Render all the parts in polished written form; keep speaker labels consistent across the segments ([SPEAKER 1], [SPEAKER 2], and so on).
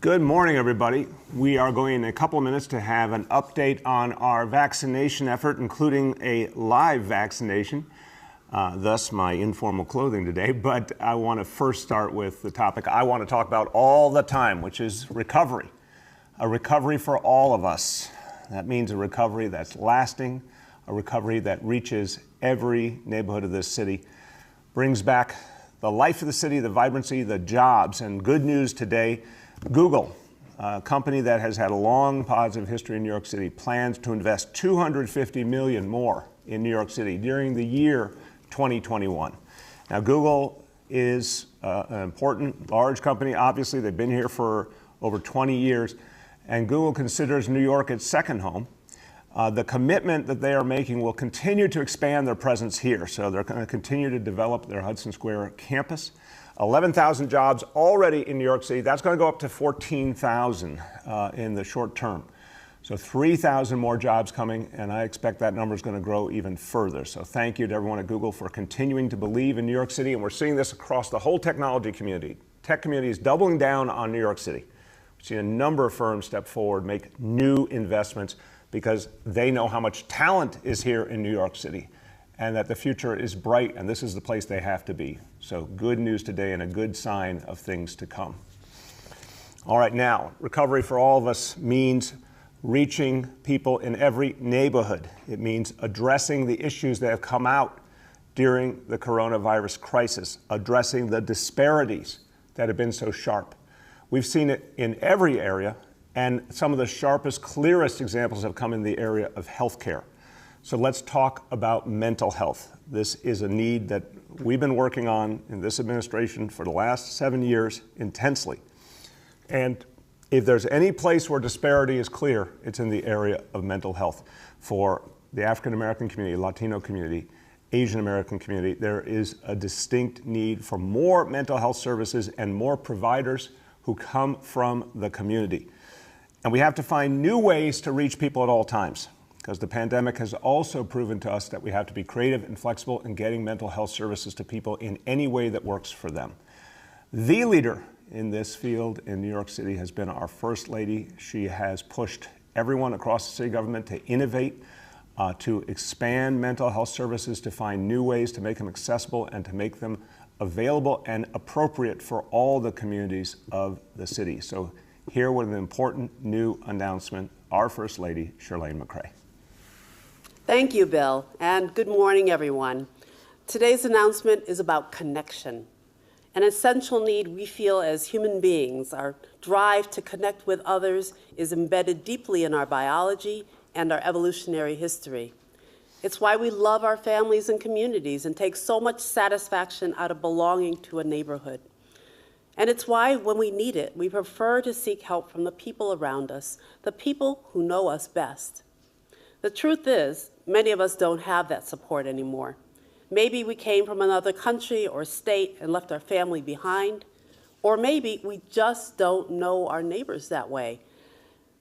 [SPEAKER 1] Good morning, everybody. We are going in a couple of minutes to have an update on our vaccination effort, including a live vaccination, thus my informal clothing today. But I want to first start with the topic I want to talk about all the time, which is recovery. A recovery for all of us. That means a recovery that's lasting, a recovery that reaches every neighborhood of this city, brings back the life of the city, the vibrancy, the jobs. And good news today, Google, a company that has had a long positive history in New York City, plans to invest $250 million more in New York City during the year 2021. Now, Google is an important, large company. Obviously, they've been here for over 20 years, and Google considers New York its second home. The commitment that they are making will continue to expand their presence here. So they're going to continue to develop their Hudson Square campus. 11,000 jobs already in New York City. That's going to go up to 14,000 in the short term. So 3,000 more jobs coming, and I expect that number is going to grow even further. So thank you to everyone at Google for continuing to believe in New York City, and we're seeing this across the whole technology community. Tech community is doubling down on New York City. We've seen a number of firms step forward, make new investments because they know how much talent is here in New York City and that the future is bright, and this is the place they have to be. So good news today and a good sign of things to come. All right, now, recovery for all of us means reaching people in every neighborhood. It means addressing the issues that have come out during the coronavirus crisis, addressing the disparities that have been so sharp. We've seen it in every area, and some of the sharpest, clearest examples have come in the area of healthcare. So let's talk about mental health. This is a need that we've been working on in this administration for the last 7 years intensely. And if there's any place where disparity is clear, it's in the area of mental health. For the African American community, Latino community, Asian American community, there is a distinct need for more mental health services and more providers who come from the community. And we have to find new ways to reach people at all times, because the pandemic has also proven to us that we have to be creative and flexible in getting mental health services to people in any way that works for them. The leader in this field in New York City has been our First Lady. She has pushed everyone across the city government to innovate, to expand mental health services, to find new ways to make them accessible and to make them available and appropriate for all the communities of the city. So here with an important new announcement, our First Lady, Chirlane McCray.
[SPEAKER 2] Thank you, Bill, and good morning, everyone. Today's announcement is about connection, an essential need we feel as human beings. Our drive to connect with others is embedded deeply in our biology and our evolutionary history. It's why we love our families and communities and take so much satisfaction out of belonging to a neighborhood. And it's why, when we need it, we prefer to seek help from the people around us, the people who know us best. The truth is, many of us don't have that support anymore. Maybe we came from another country or state and left our family behind, or maybe we just don't know our neighbors that way.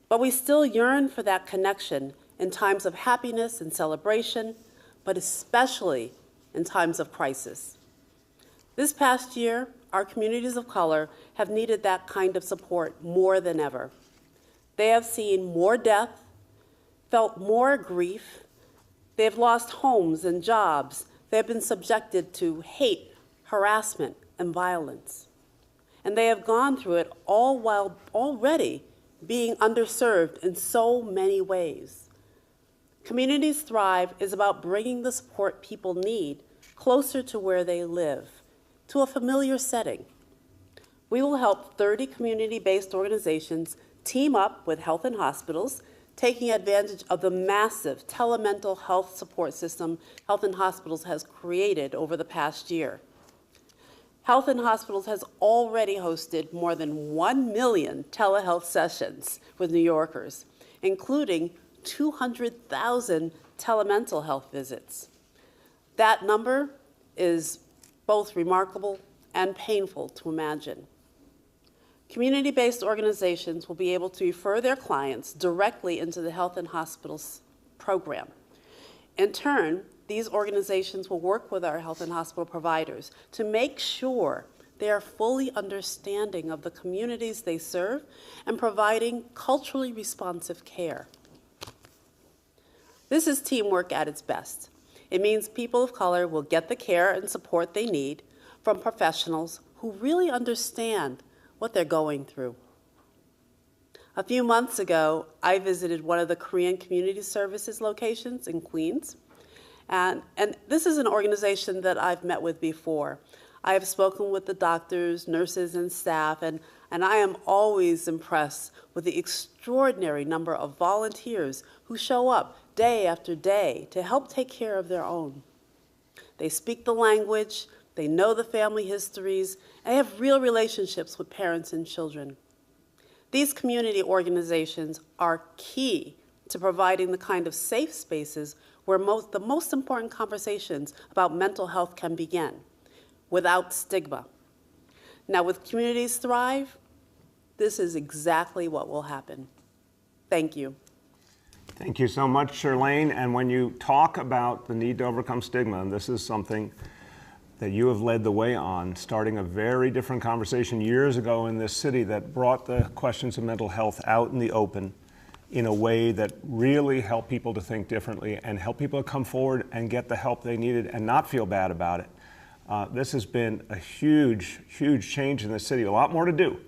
[SPEAKER 2] But we still yearn for that connection in times of happiness and celebration, but especially in times of crisis. This past year, our communities of color have needed that kind of support more than ever. They have seen more death, felt more grief. They have lost homes and jobs. They have been subjected to hate, harassment, and violence. And they have gone through it all while already being underserved in so many ways. Communities Thrive is about bringing the support people need closer to where they live, to a familiar setting. We will help 30 community-based organizations team up with health and hospitals, taking advantage of the massive telemental health support system Health and Hospitals has created over the past year. Health and Hospitals has already hosted more than 1 million telehealth sessions with New Yorkers, including 200,000 telemental health visits. That number is both remarkable and painful to imagine. Community-based organizations will be able to refer their clients directly into the Health and Hospitals program. In turn, these organizations will work with our health and hospital providers to make sure they are fully understanding of the communities they serve and providing culturally responsive care. This is teamwork at its best. It means people of color will get the care and support they need from professionals who really understand what they're going through. A few months ago, I visited one of the Korean Community Services locations in Queens. And this is an organization that I've met with before. I have spoken with the doctors, nurses, and staff, and I am always impressed with the extraordinary number of volunteers who show up day after day to help take care of their own. They speak the language, they know the family histories, and they have real relationships with parents and children. These community organizations are key to providing the kind of safe spaces where the most important conversations about mental health can begin, without stigma. Now, with Communities Thrive, this is exactly what will happen. Thank you.
[SPEAKER 1] Thank you so much, Shirlane. And when you talk about the need to overcome stigma, and this is something that you have led the way on, starting a very different conversation years ago in this city that brought the questions of mental health out in the open in a way that really helped people to think differently and help people to come forward and get the help they needed and not feel bad about it. This has been a huge, huge change in the city. A lot more to do.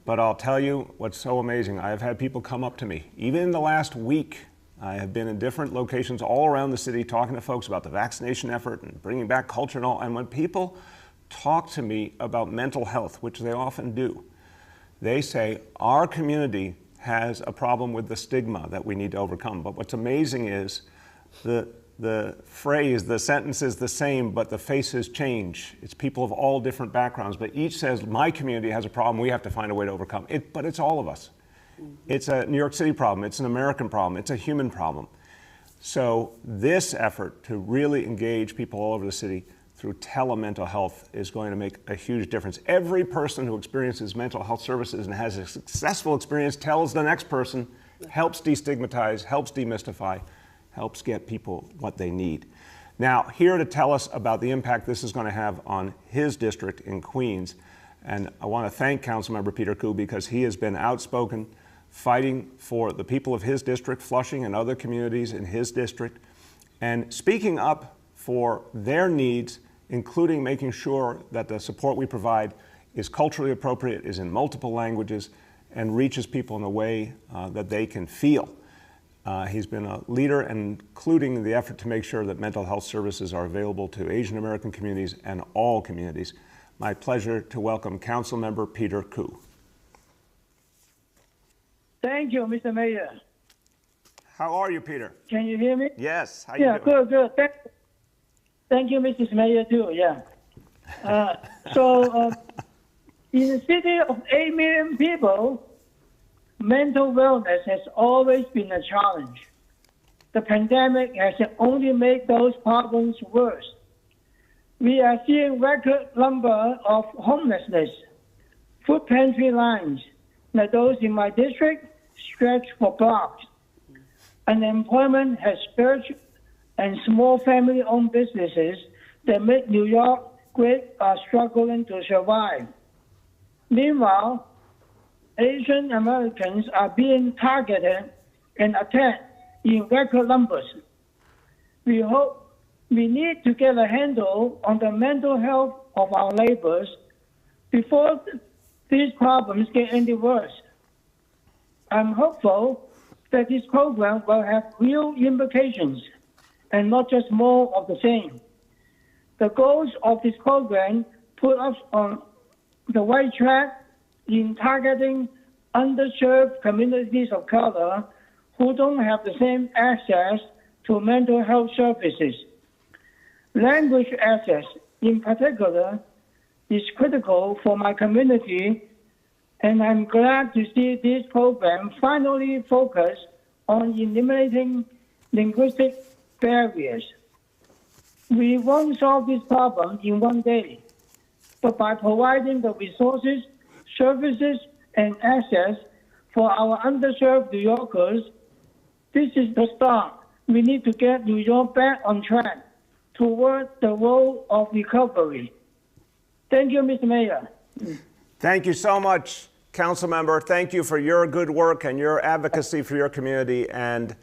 [SPEAKER 1] But I'll tell you what's so amazing. I have had people come up to me. Even in the last week, I have been in different locations all around the city talking to folks about the vaccination effort and bringing back culture and all. And when people talk to me about mental health, which they often do, they say, our community has a problem with the stigma that we need to overcome. But what's amazing is the phrase, the sentence is the same, but the faces change. It's people of all different backgrounds, but each says, my community has a problem, we have to find a way to overcome it. But it's all of us. It's a New York City problem, it's an American problem, it's a human problem. So this effort to really engage people all over the city through telemental health is going to make a huge difference. Every person who experiences mental health services and has a successful experience tells the next person, helps destigmatize, helps demystify, helps get people what they need. Now, here to tell us about the impact this is going to have on his district in Queens, and I want to thank Councilmember Peter Koo because he has been outspoken, fighting for the people of his district, Flushing and other communities in his district, and speaking up for their needs, including making sure that the support we provide is culturally appropriate, is in multiple languages, and reaches people in a way that they can feel. He's been a leader, including the effort to make sure that mental health services are available to Asian American communities and all communities. My pleasure to welcome Councilmember Peter Koo.
[SPEAKER 3] Thank you, Mr. Mayor.
[SPEAKER 1] How are you, Peter?
[SPEAKER 3] Can you hear me?
[SPEAKER 1] Yes. How you doing?
[SPEAKER 3] Good. Thank you, Mrs. Mayor, too. Yeah. In a city of 8 million people, mental wellness has always been a challenge. The pandemic has only made those problems worse. We are seeing record number of homelessness, food pantry lines, like those in my district, stretch for blocks. Unemployment has surged, and small family-owned businesses that make New York great are struggling to survive. Meanwhile, Asian Americans are being targeted and attacked in record numbers. We need to get a handle on the mental health of our neighbors before these problems get any worse. I'm hopeful that this program will have real implications and not just more of the same. The goals of this program put us on the right track in targeting underserved communities of color who don't have the same access to mental health services. Language access, in particular, is critical for my community, and I'm glad to see this program finally focus on eliminating linguistic barriers. We won't solve this problem in one day, but by providing the resources, services, and access for our underserved New Yorkers, this is the start. We need to get New York back on track toward the road of recovery. Thank you, Mr. Mayor.
[SPEAKER 1] Thank you so much, Council Member. Thank you for your good work and your advocacy for your community. And I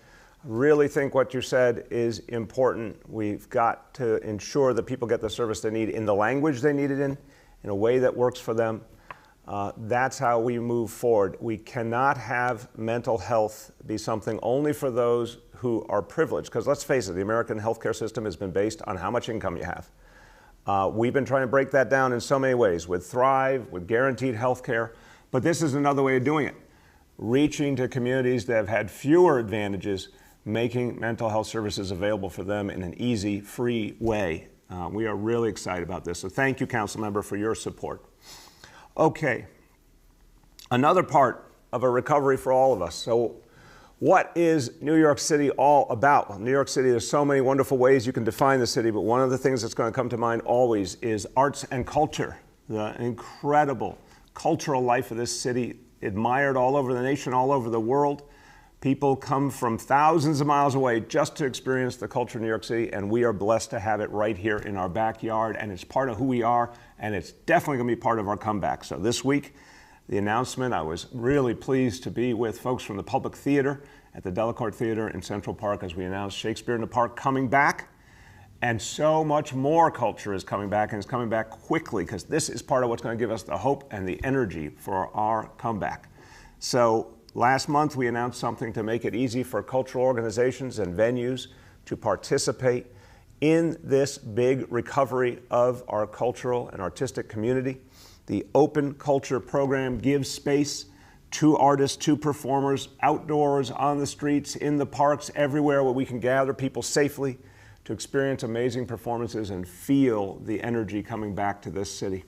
[SPEAKER 1] really think what you said is important. We've got to ensure that people get the service they need in the language they need it in a way that works for them. That's how we move forward. We cannot have mental health be something only for those who are privileged. Because let's face it, the American healthcare system has been based on how much income you have. We've been trying to break that down in so many ways, with Thrive, with guaranteed health care, but this is another way of doing it. Reaching to communities that have had fewer advantages, making mental health services available for them in an easy, free way. We are really excited about this. So thank you, Council Member, for your support. Okay, another part of a recovery for all of us. So what is New York City all about? Well, New York City, there's so many wonderful ways you can define the city, but one of the things that's going to come to mind always is arts and culture. The incredible cultural life of this city, admired all over the nation, all over the world. People come from thousands of miles away just to experience the culture of New York City, and we are blessed to have it right here in our backyard, and it's part of who we are, and it's definitely going to be part of our comeback. So this week, the announcement, I was really pleased to be with folks from the Public Theater at the Delacorte Theater in Central Park as we announced Shakespeare in the Park coming back. And so much more culture is coming back, and it's coming back quickly, because this is part of what's going to give us the hope and the energy for our comeback. So last month, we announced something to make it easy for cultural organizations and venues to participate in this big recovery of our cultural and artistic community. The Open Culture program gives space to artists, to performers, outdoors, on the streets, in the parks, everywhere where we can gather people safely to experience amazing performances and feel the energy coming back to this city.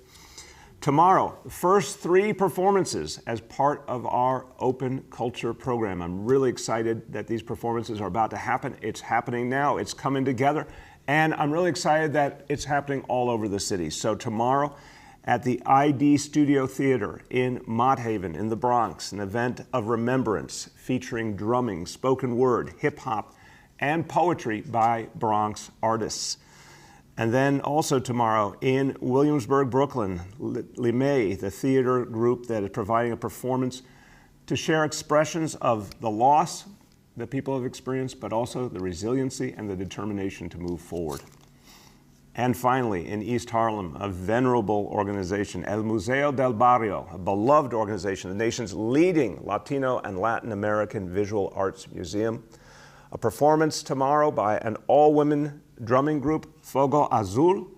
[SPEAKER 1] Tomorrow, the first 3 performances as part of our Open Culture program. I'm really excited that these performances are about to happen. It's happening now. It's coming together. And I'm really excited that it's happening all over the city. So tomorrow at the ID Studio Theater in Mott Haven in the Bronx, an event of remembrance featuring drumming, spoken word, hip hop, and poetry by Bronx artists. And then also tomorrow in Williamsburg, Brooklyn, Limay, the theater group that is providing a performance to share expressions of the loss that people have experienced, but also the resiliency and the determination to move forward. And finally, in East Harlem, a venerable organization, El Museo del Barrio, a beloved organization, the nation's leading Latino and Latin American visual arts museum. A performance tomorrow by an all-women drumming group, Fogo Azul,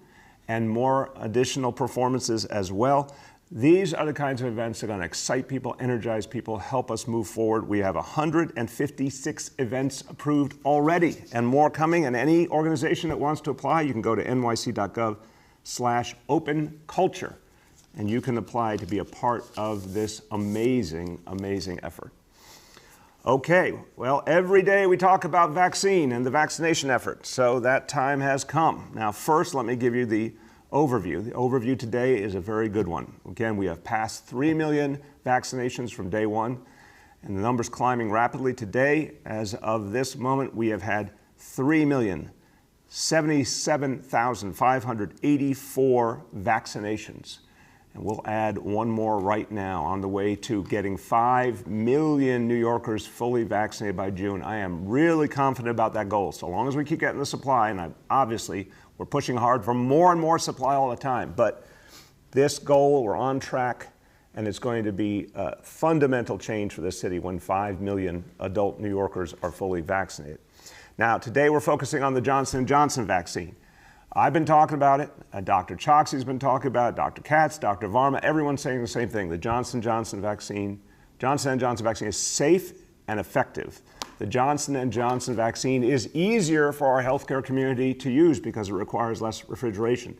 [SPEAKER 1] and more additional performances as well. These are the kinds of events that are going to excite people, energize people, help us move forward. We have 156 events approved already and more coming. And any organization that wants to apply, you can go to nyc.gov/openculture, and you can apply to be a part of this amazing, amazing effort. Okay, well, every day we talk about vaccine and the vaccination effort, so that time has come. Now, first, let me give you the overview. The overview today is a very good one. Again, we have passed 3 million vaccinations from day one, and the number's climbing rapidly. Today, as of this moment, we have had 3,077,584 vaccinations. And we'll add one more right now on the way to getting 5 million New Yorkers fully vaccinated by June. I am really confident about that goal. So long as we keep getting the supply, and obviously we're pushing hard for more and more supply all the time. But this goal, we're on track, and it's going to be a fundamental change for this city when 5 million adult New Yorkers are fully vaccinated. Now, today we're focusing on the Johnson & Johnson vaccine. I've been talking about it, Dr. Choksi's been talking about it, Dr. Katz, Dr. Varma, everyone's saying the same thing. The Johnson & Johnson vaccine is safe and effective. The Johnson & Johnson vaccine is easier for our healthcare community to use because it requires less refrigeration.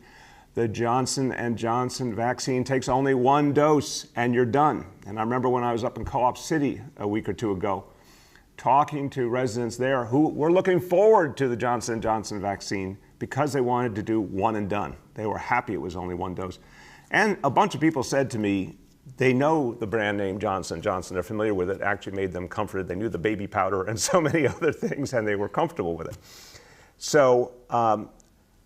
[SPEAKER 1] The Johnson & Johnson vaccine takes only 1 dose and you're done. And I remember when I was up in Co-op City a week or 2 ago, talking to residents there who were looking forward to the Johnson & Johnson vaccine because they wanted to do one and done. They were happy it was only 1 dose. And a bunch of people said to me, they know the brand name Johnson & Johnson. They're familiar with it. It actually made them comforted. They knew the baby powder and so many other things, and they were comfortable with it. So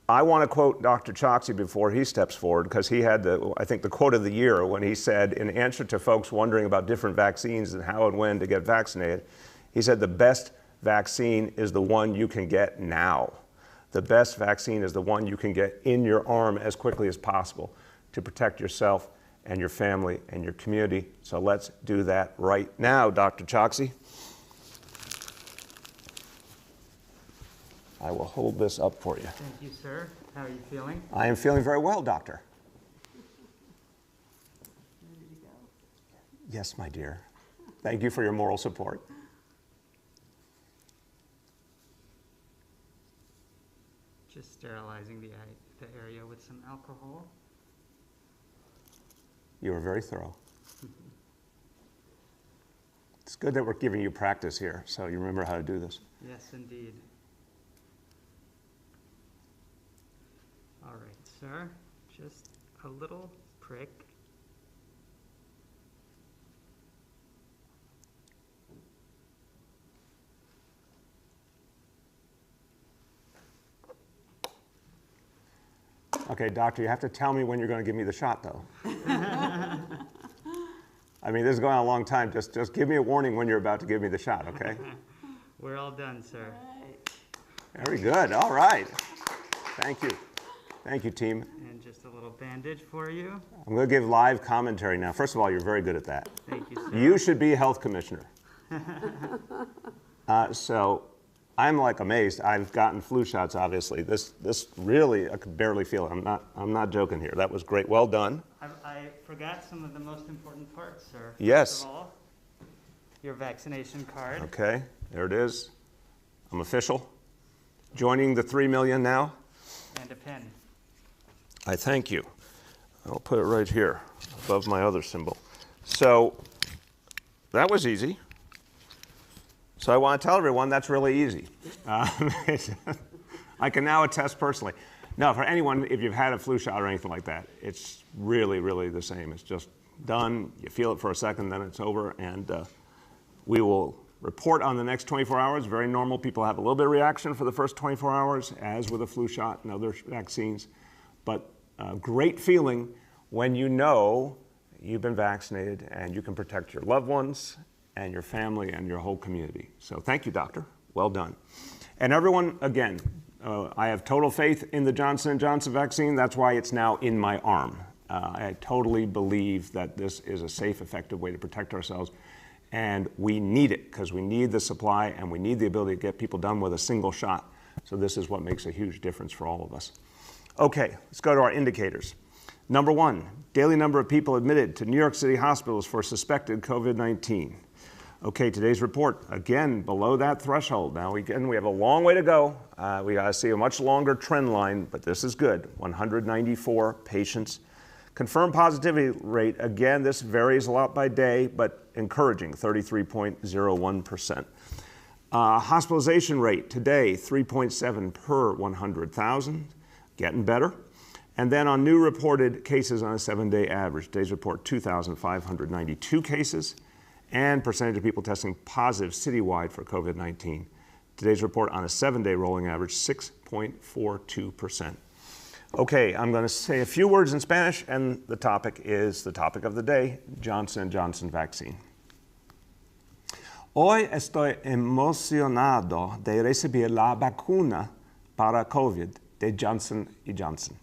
[SPEAKER 1] I want to quote Dr. Choksi before he steps forward, because he had, I think, the quote of the year when he said, in answer to folks wondering about different vaccines and how and when to get vaccinated, he said, the best vaccine is the one you can get now. The best vaccine is the one you can get in your arm as quickly as possible to protect yourself and your family and your community. So let's do that right now, Dr. Choksi. I will hold this up for you.
[SPEAKER 4] Thank you, sir. How are you feeling?
[SPEAKER 1] I am feeling very well, doctor.
[SPEAKER 2] Ready to go?
[SPEAKER 1] Yes, my dear. Thank you for your moral support.
[SPEAKER 4] Just sterilizing the area with some alcohol.
[SPEAKER 1] You were very thorough. It's good that we're giving you practice here, so you remember how to do this.
[SPEAKER 4] Yes, indeed. All right, sir. Just a little prick.
[SPEAKER 1] Okay, doctor, you have to tell me when you're going to give me the shot, though. I mean, this is going on a long time. Just give me a warning when you're about to give me the shot, okay?
[SPEAKER 4] We're all done, sir.
[SPEAKER 1] Very good. All right. Thank you. Thank you, team.
[SPEAKER 4] And just a little bandage for you.
[SPEAKER 1] I'm going to give live commentary now. First of all, you're very good at that.
[SPEAKER 4] Thank you, sir.
[SPEAKER 1] You should be health commissioner. So I'm like amazed. I've gotten flu shots, obviously. This really, I could barely feel it. I'm not joking here. That was great. Well done.
[SPEAKER 4] I forgot some of the most important parts, sir.
[SPEAKER 1] Yes.
[SPEAKER 4] First of all, your vaccination card.
[SPEAKER 1] Okay, there it is. I'm official. Joining the 3 million now.
[SPEAKER 4] And a pen.
[SPEAKER 1] I thank you. I'll put it right here above my other symbol. So that was easy. So I want to tell everyone that's really easy. I can now attest personally. No, for anyone, if you've had a flu shot or anything like that, it's really, really the same. It's just done. You feel it for a second, then it's over. And we will report on the next 24 hours. Very normal. People have a little bit of reaction for the first 24 hours, as with a flu shot and other vaccines. But great feeling when you know you've been vaccinated and you can protect your loved ones and your family and your whole community. So thank you, doctor. Well done. And everyone, again, I have total faith in the Johnson & Johnson vaccine. That's why it's now in my arm. I totally believe that this is a safe, effective way to protect ourselves. And we need it, because we need the supply and we need the ability to get people done with a single shot. So this is what makes a huge difference for all of us. Okay, let's go to our indicators. Number one, daily number of people admitted to New York City hospitals for suspected COVID-19. Okay, today's report, again, below that threshold. Now, we have a long way to go. We got to see a much longer trend line, but this is good. 194 patients. Confirmed positivity rate, again, this varies a lot by day, but encouraging, 33.01%. Hospitalization rate today, 3.7 per 100,000, getting better. And then on new reported cases on a 7-day average, today's report 2,592 cases, and percentage of people testing positive citywide for COVID-19. Today's report on a 7-day rolling average, 6.42%. Okay, I'm going to say a few words in Spanish, and the topic is the topic of the day, Johnson & Johnson vaccine. Hoy estoy emocionado de recibir la vacuna para COVID de Johnson & Johnson.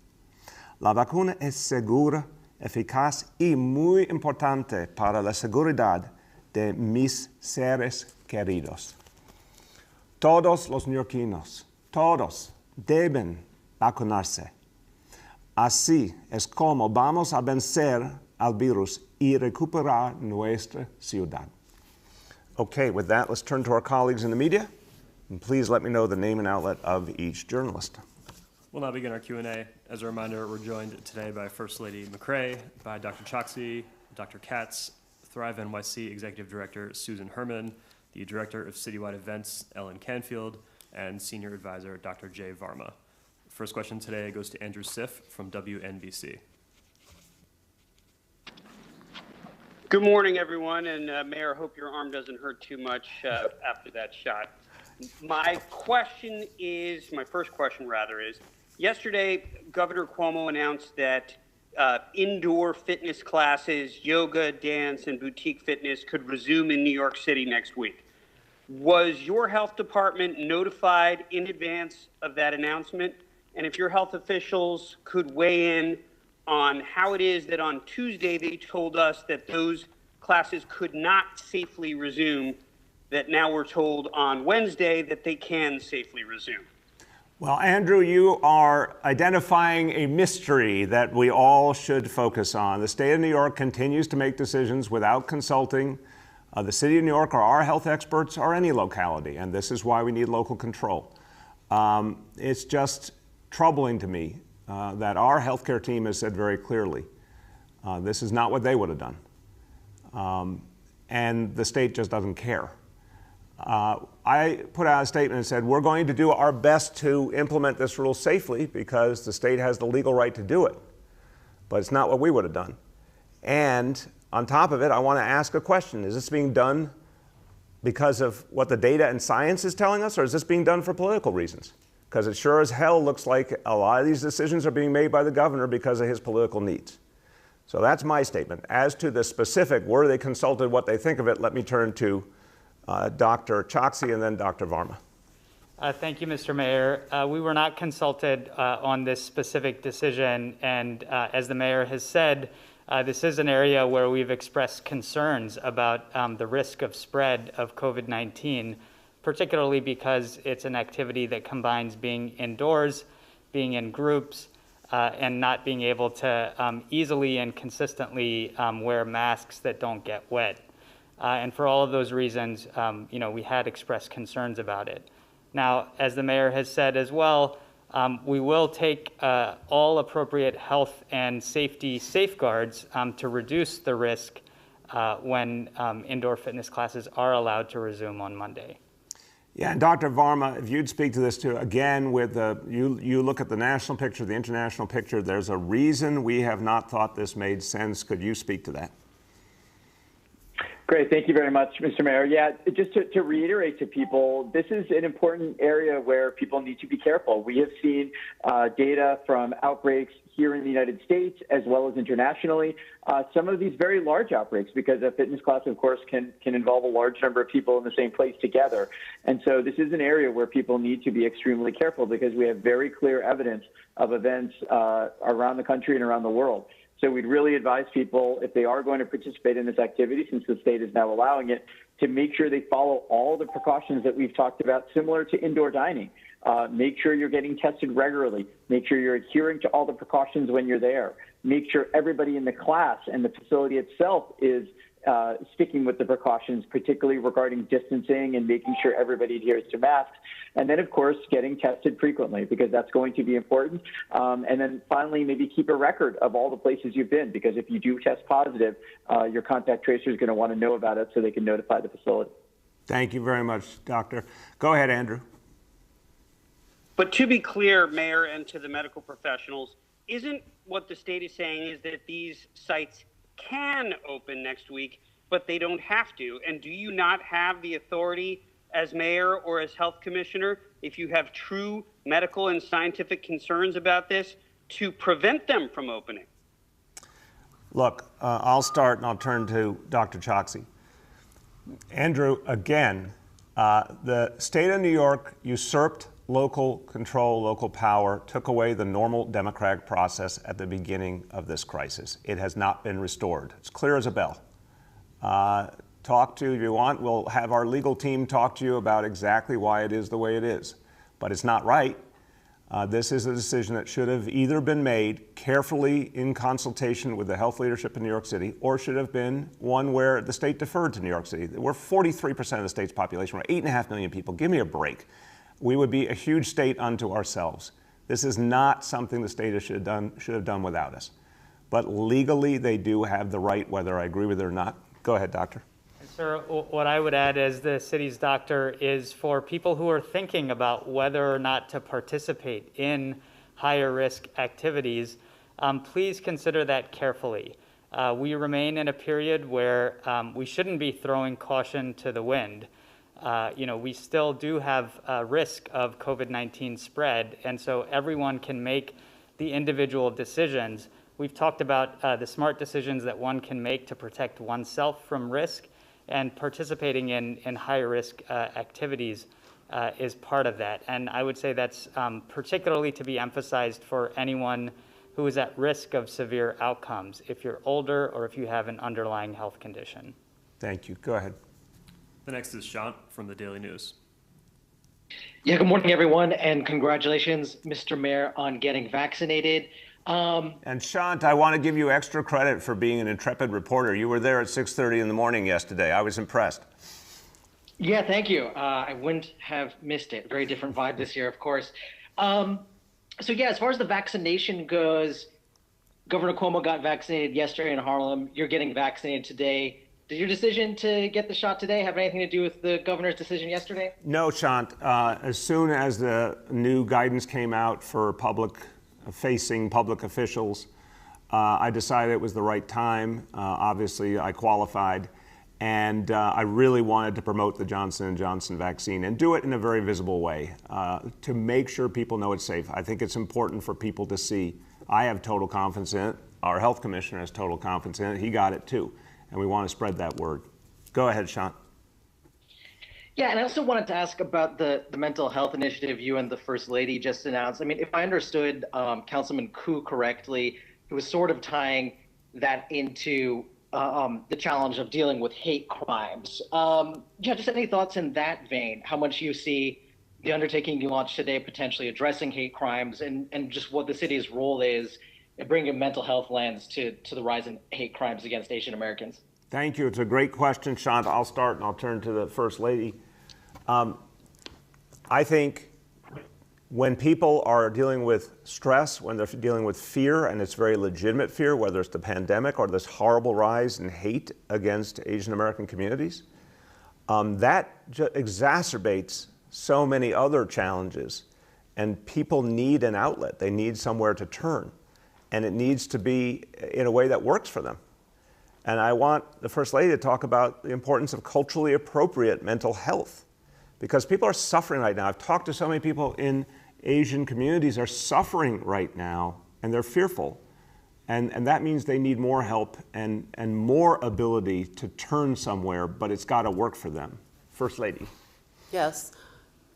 [SPEAKER 1] La vacuna es segura, eficaz y muy importante para la seguridad de mis seres queridos. Todos los neoyorquinos, todos deben vacunarse. Así es como vamos a vencer al virus y recuperar nuestra ciudad. Okay, with that, let's turn to our colleagues in the media. And please let me know the name and outlet of each journalist.
[SPEAKER 5] We'll now begin our Q&A. As a reminder, we're joined today by First Lady McRae, by Dr. Choksi, Dr. Katz, Thrive NYC Executive Director Susan Herman, the Director of Citywide Events, Ellen Canfield, and Senior Advisor Dr. Jay Varma. First question today goes to Andrew Siff from WNBC.
[SPEAKER 6] Good morning, everyone, and Mayor, I hope your arm doesn't hurt too much after that shot. My first question is, Yesterday, Governor Cuomo announced that indoor fitness classes, yoga, dance, and boutique fitness could resume in New York City next week. Was your health department notified in advance of that announcement? And if your health officials could weigh in on how it is that on Tuesday they told us that those classes could not safely resume, that now we're told on Wednesday that they can safely resume.
[SPEAKER 1] Well, Andrew, you are identifying a mystery that we all should focus on. The state of New York continues to make decisions without consulting the city of New York or our health experts or any locality, and this is why we need local control. It's just troubling to me that our healthcare team has said very clearly this is not what they would have done, and the state just doesn't care. I put out a statement and said we're going to do our best to implement this rule safely because the state has the legal right to do it, but it's not what we would have done. And on top of it, I want to ask a question. Is this being done because of what the data and science is telling us, or is this being done for political reasons? Because it sure as hell looks like a lot of these decisions are being made by the governor because of his political needs. So that's my statement. As to the specific, were they consulted what they think of it, let me turn to Dr. Choksi and then Dr. Varma.
[SPEAKER 4] Thank you, Mr. Mayor. We were not consulted on this specific decision, and as the mayor has said, this is an area where we've expressed concerns about the risk of spread of COVID-19, particularly because it's an activity that combines being indoors, being in groups, and not being able to easily and consistently wear masks that don't get wet. And for all of those reasons, we had expressed concerns about it. Now, as the mayor has said as well, we will take all appropriate health and safety safeguards to reduce the risk when indoor fitness classes are allowed to resume on Monday.
[SPEAKER 1] Yeah, and Dr. Varma, if you'd speak to this too, again, with you look at the national picture, the international picture, there's a reason we have not thought this made sense. Could you speak to that?
[SPEAKER 7] Great. Thank you very much, Mr. Mayor. Yeah, just to reiterate to people, this is an important area where people need to be careful. We have seen data from outbreaks here in the United States as well as internationally. Some of these very large outbreaks, because a fitness class, of course, can involve a large number of people in the same place together. And so this is an area where people need to be extremely careful because we have very clear evidence of events around the country and around the world. So we'd really advise people, if they are going to participate in this activity, since the state is now allowing it, to make sure they follow all the precautions that we've talked about, similar to indoor dining. Make sure you're getting tested regularly. Make sure you're adhering to all the precautions when you're there. Make sure everybody in the class and the facility itself is sticking with the precautions, particularly regarding distancing and making sure everybody adheres to masks. And then, of course, getting tested frequently, because that's going to be important. And then finally, maybe keep a record of all the places you've been, because if you do test positive, your contact tracer is going to want to know about it so they can notify the facility.
[SPEAKER 1] Thank you very much, Doctor. Go ahead, Andrew.
[SPEAKER 6] But to be clear, Mayor, and to the medical professionals, isn't what the state is saying is that these sites can open next week, but they don't have to? And do you not have the authority as mayor or as health commissioner, if you have true medical and scientific concerns about this, to prevent them from opening?
[SPEAKER 1] Look, I'll start and I'll turn to Dr. Choksi. Andrew, again, the state of New York usurped local control, local power, took away the normal democratic process at the beginning of this crisis. It has not been restored. It's clear as a bell. Talk to, if you want, we'll have our legal team talk to you about exactly why it is the way it is. But it's not right. This is a decision that should have either been made carefully in consultation with the health leadership in New York City, or should have been one where the state deferred to New York City. We're 43% of the state's population. We're 8.5 million people. Give me a break. We would be a huge state unto ourselves. This is not something the state should have done without us. But legally, they do have the right, whether I agree with it or not. Go ahead, Doctor.
[SPEAKER 4] Sir, what I would add as the city's doctor is for people who are thinking about whether or not to participate in higher risk activities, please consider that carefully. We remain in a period where we shouldn't be throwing caution to the wind. we still do have a risk of COVID-19 spread, and so everyone can make the individual decisions. We've talked about the smart decisions that one can make to protect oneself from risk, and participating in high-risk activities is part of that. And I would say that's particularly to be emphasized for anyone who is at risk of severe outcomes, if you're older or if you have an underlying health condition.
[SPEAKER 1] Thank you. Go ahead.
[SPEAKER 5] The next is Shant from the Daily News.
[SPEAKER 8] Yeah, good morning, everyone, and congratulations, Mr. Mayor, on getting vaccinated.
[SPEAKER 1] And Shant, I want to give you extra credit for being an intrepid reporter. You were there at 6:30 in the morning yesterday. I was impressed.
[SPEAKER 8] Yeah, thank you. I wouldn't have missed it. Very different vibe this year, of course. So yeah, as far as the vaccination goes, Governor Cuomo got vaccinated yesterday in Harlem. You're getting vaccinated today. Did your decision to get the shot today have anything to do with the governor's decision yesterday?
[SPEAKER 1] No, Shant. As soon as the new guidance came out for public-facing public officials, I decided it was the right time. Obviously, I qualified. And I really wanted to promote the Johnson & Johnson vaccine and do it in a very visible way to make sure people know it's safe. I think it's important for people to see. I have total confidence in it. Our health commissioner has total confidence in it. He got it too. And we want to spread that word. Go ahead, Shant.
[SPEAKER 8] Yeah, and I also wanted to ask about the mental health initiative you and the First Lady just announced. I mean, if I understood Councilman Koo correctly, he was sort of tying that into the challenge of dealing with hate crimes. Yeah, just any thoughts in that vein? How much you see the undertaking you launched today potentially addressing hate crimes, and just what the city's role is in bringing a mental health lens to the rise in hate crimes against Asian Americans?
[SPEAKER 1] Thank you. It's a great question, Shant. I'll start and I'll turn to the First Lady. I think when people are dealing with stress, when they're dealing with fear, and it's very legitimate fear, whether it's the pandemic or this horrible rise in hate against Asian American communities, that exacerbates so many other challenges. And people need an outlet. They need somewhere to turn. And it needs to be in a way that works for them. And I want the First Lady to talk about the importance of culturally appropriate mental health, because people are suffering right now. I've talked to so many people in Asian communities are suffering right now, and they're fearful. And that means they need more help and more ability to turn somewhere, but it's got to work for them. First Lady.
[SPEAKER 2] Yes,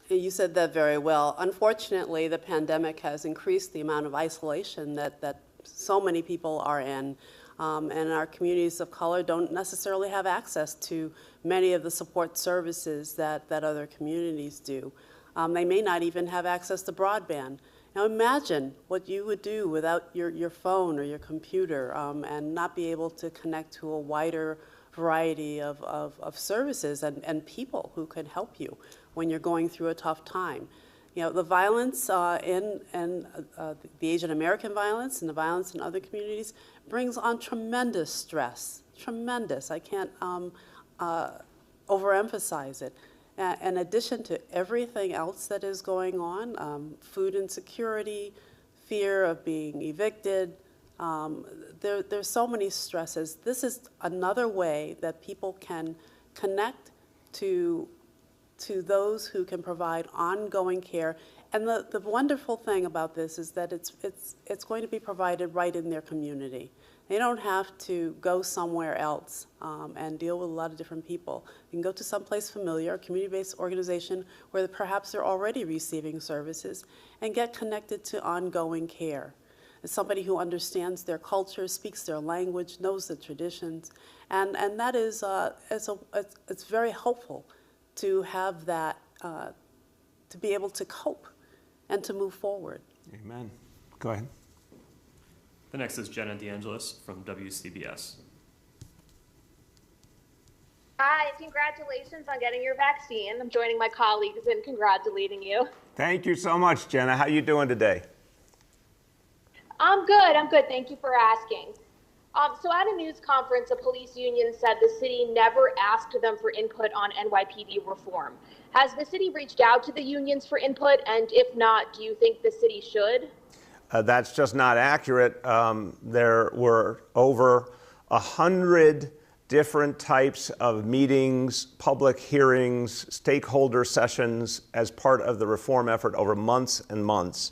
[SPEAKER 2] you said that very well. Unfortunately, the pandemic has increased the amount of isolation that so many people are in. And our communities of color don't necessarily have access to many of the support services that other communities do. They may not even have access to broadband. Now imagine what you would do without your phone or your computer and not be able to connect to a wider variety of services and people who can help you when you're going through a tough time. You know, the violence in the Asian American violence and the violence in other communities brings on tremendous stress, tremendous. I can't overemphasize it. In addition to everything else that is going on, food insecurity, fear of being evicted, there's so many stresses. This is another way that people can connect to those who can provide ongoing care. And the wonderful thing about this is that it's going to be provided right in their community. They don't have to go somewhere else and deal with a lot of different people. You can go to someplace familiar, a community-based organization where perhaps they're already receiving services, and get connected to ongoing care. As somebody who understands their culture, speaks their language, knows the traditions, and that is it's very helpful to have that, to be able to cope and to move forward.
[SPEAKER 1] Amen. Go ahead.
[SPEAKER 5] The next is Jenna DeAngelis from WCBS.
[SPEAKER 9] Hi, congratulations on getting your vaccine. I'm joining my colleagues in congratulating you.
[SPEAKER 1] Thank you so much, Jenna. How you doing today?
[SPEAKER 9] I'm good. Thank you for asking. So at a news conference, a police union said the city never asked them for input on NYPD reform. Has the city reached out to the unions for input? And if not, do you think the city should?
[SPEAKER 1] That's just not accurate. There were over 100 different types of meetings, public hearings, stakeholder sessions as part of the reform effort over months and months.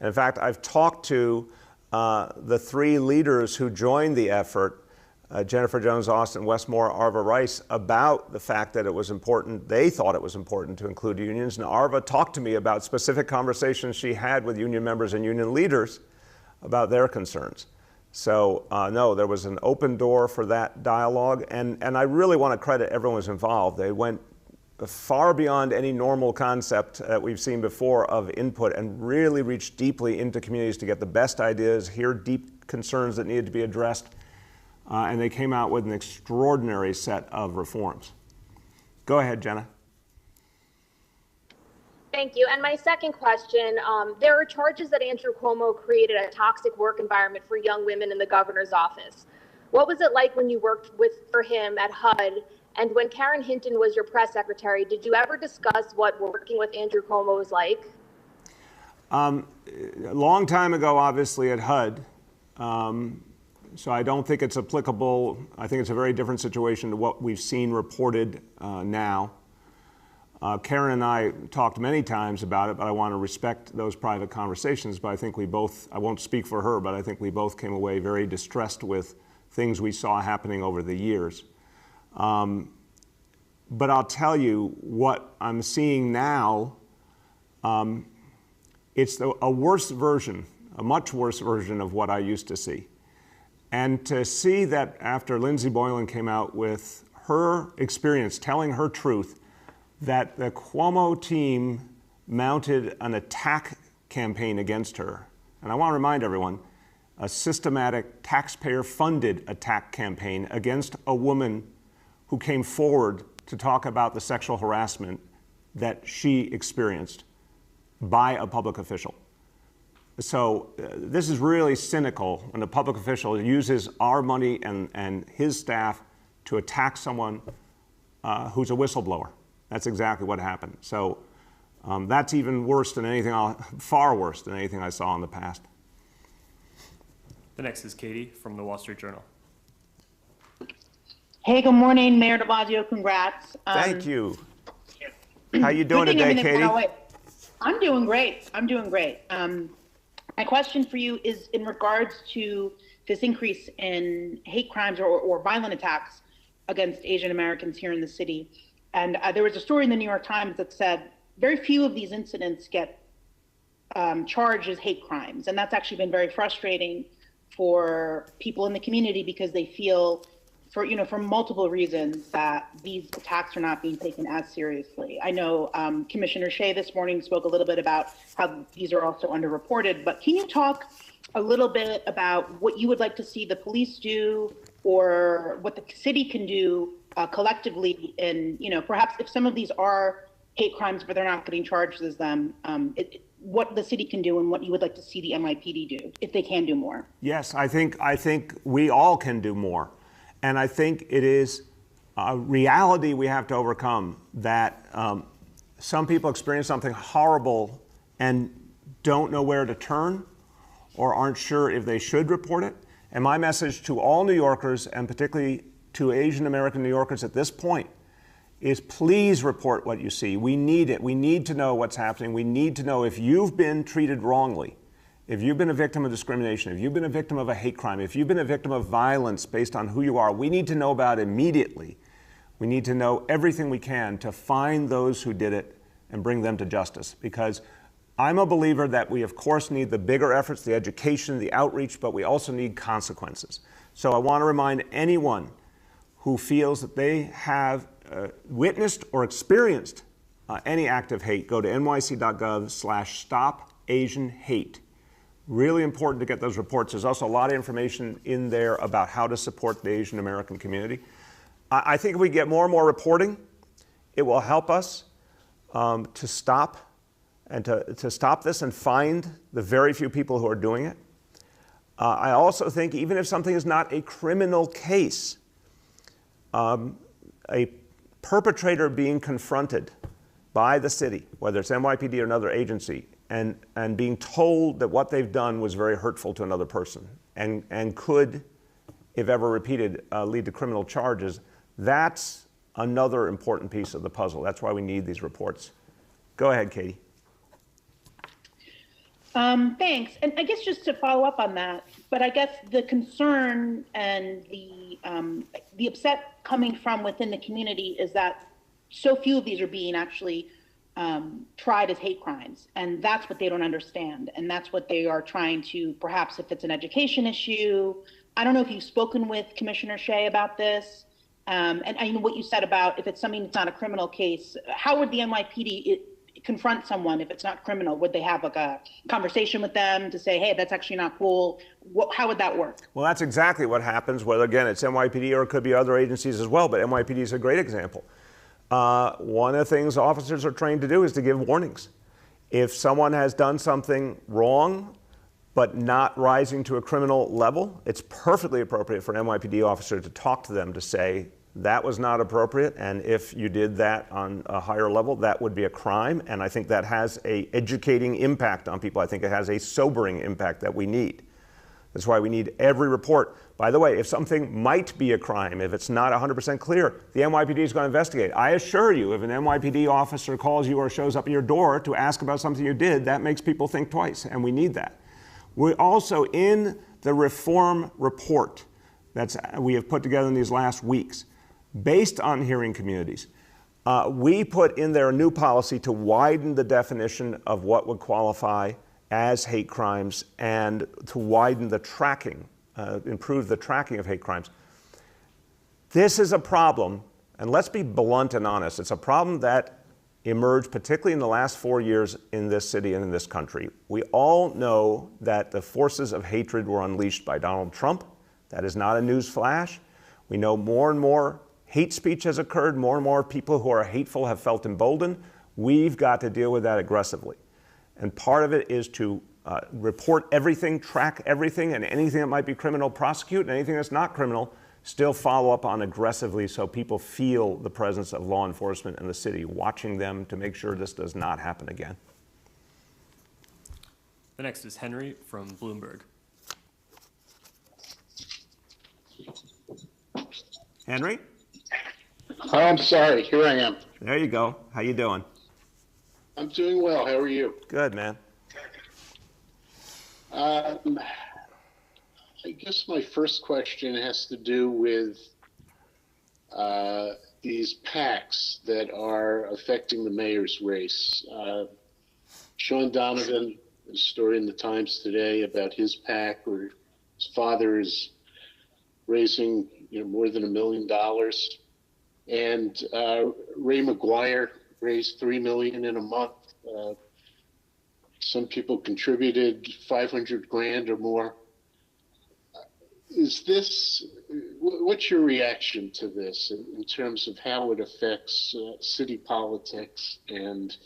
[SPEAKER 1] And in fact, I've talked to the three leaders who joined the effort, Jennifer Jones, Austin Westmore, Arva Rice, about the fact that it was important, they thought it was important to include unions. And Arva talked to me about specific conversations she had with union members and union leaders about their concerns. So no, there was an open door for that dialogue, and I really want to credit everyone who's involved. They went far beyond any normal concept that we've seen before of input and really reached deeply into communities to get the best ideas, hear deep concerns that needed to be addressed, and they came out with an extraordinary set of reforms. Go ahead, Jenna.
[SPEAKER 9] Thank you. And my second question, there are charges that Andrew Cuomo created a toxic work environment for young women in the governor's office. What was it like when you worked for him at HUD? And when Karen Hinton was your press secretary, did you ever discuss what working with Andrew Cuomo was like?
[SPEAKER 1] A long time ago, obviously, at HUD. So I don't think it's applicable. I think it's a very different situation to what we've seen reported now. Karen and I talked many times about it, but I want to respect those private conversations. But I think we both, I won't speak for her, but I think we both came away very distressed with things we saw happening over the years. But I'll tell you what I'm seeing now, it's a worse version, a much worse version of what I used to see. And to see that after Lindsey Boylan came out with her experience, telling her truth, that the Cuomo team mounted an attack campaign against her. And I want to remind everyone, a systematic taxpayer-funded attack campaign against a woman who came forward to talk about the sexual harassment that she experienced by a public official. So this is really cynical when a public official uses our money and his staff to attack someone who's a whistleblower. That's exactly what happened. So that's even worse than anything, far worse than anything I saw in the past.
[SPEAKER 5] The next is Katie from the Wall Street Journal.
[SPEAKER 10] Hey, good morning, Mayor de Blasio. Congrats.
[SPEAKER 1] Thank you. How you doing today, Katie?
[SPEAKER 10] I'm doing great. I'm doing great. My question for you is in regards to this increase in hate crimes or violent attacks against Asian Americans here in the city. And there was a story in the New York Times that said very few of these incidents get charged as hate crimes. And that's actually been very frustrating for people in the community because they feel, for multiple reasons, that these attacks are not being taken as seriously. I know Commissioner Shea this morning spoke a little bit about how these are also underreported, but can you talk a little bit about what you would like to see the police do or what the city can do collectively, and perhaps if some of these are hate crimes but they're not getting charged as them, what the city can do and what you would like to see the NYPD do if they can do more?
[SPEAKER 1] Yes, I think we all can do more, and I think it is a reality we have to overcome that some people experience something horrible and don't know where to turn or aren't sure if they should report it. And my message to all New Yorkers, and particularly to Asian American New Yorkers at this point, is please report what you see. We need it. We need to know what's happening. We need to know if you've been treated wrongly, if you've been a victim of discrimination, if you've been a victim of a hate crime, if you've been a victim of violence based on who you are. We need to know about it immediately. We need to know everything we can to find those who did it and bring them to justice. Because I'm a believer that we, of course, need the bigger efforts, the education, the outreach, but we also need consequences. So I want to remind anyone who feels that they have witnessed or experienced any act of hate, go to nyc.gov/stopasianhate. Really important to get those reports. There's also a lot of information in there about how to support the Asian American community. I think if we get more and more reporting, it will help us to stop this and find the very few people who are doing it. I also think even if something is not a criminal case, a perpetrator being confronted by the city, whether it's NYPD or another agency, and being told that what they've done was very hurtful to another person and could if ever repeated, lead to criminal charges. That's another important piece of the puzzle. That's why we need these reports. Go ahead, Katie.
[SPEAKER 10] Thanks. And I guess just to follow up on that, but I guess the concern and the upset coming from within the community is that so few of these are being actually tried as hate crimes. And that's what they don't understand. And that's what they are trying to, perhaps if it's an education issue. I don't know if you've spoken with Commissioner Shea about this. And I know what you said about if it's something that's not a criminal case, how would the NYPD confront someone if it's not criminal? Would they have like a conversation with them to say, hey, that's actually not cool? How would that work?
[SPEAKER 1] Well, that's exactly what happens, whether, again, it's NYPD or it could be other agencies as well, but NYPD is a great example. One of the things officers are trained to do is to give warnings. If someone has done something wrong, but not rising to a criminal level, it's perfectly appropriate for an NYPD officer to talk to them to say, that was not appropriate, and if you did that on a higher level, that would be a crime, and I think that has an educating impact on people. I think it has a sobering impact that we need. That's why we need every report. By the way, if something might be a crime, if it's not 100% clear, the NYPD is going to investigate. I assure you, if an NYPD officer calls you or shows up at your door to ask about something you did, that makes people think twice, and we need that. We also, in the reform report that we have put together in these last weeks, based on hearing communities, we put in there a new policy to widen the definition of what would qualify as hate crimes and to widen the tracking, improve the tracking of hate crimes. This is a problem, and let's be blunt and honest, it's a problem that emerged particularly in the last 4 years in this city and in this country. We all know that the forces of hatred were unleashed by Donald Trump. That is not a news flash. We know more and more hate speech has occurred. More and more people who are hateful have felt emboldened. We've got to deal with that aggressively. And part of it is to report everything, track everything, and anything that might be criminal, prosecute, and anything that's not criminal, still follow up on aggressively so people feel the presence of law enforcement in the city, watching them to make sure this does not happen again.
[SPEAKER 5] The next is Henry from Bloomberg.
[SPEAKER 1] Henry?
[SPEAKER 11] Oh, I'm sorry. Here I am.
[SPEAKER 1] There you go. How you doing?
[SPEAKER 11] I'm doing well. How are you?
[SPEAKER 1] Good, man.
[SPEAKER 11] I guess my first question has to do with these PACs that are affecting the mayor's race. Sean Donovan, a story in the Times today about his PAC, where his father is raising more than $1 million. And Ray McGuire raised $3 million in a month. Some people contributed $500,000 or more. What's your reaction to this in terms of how it affects city politics and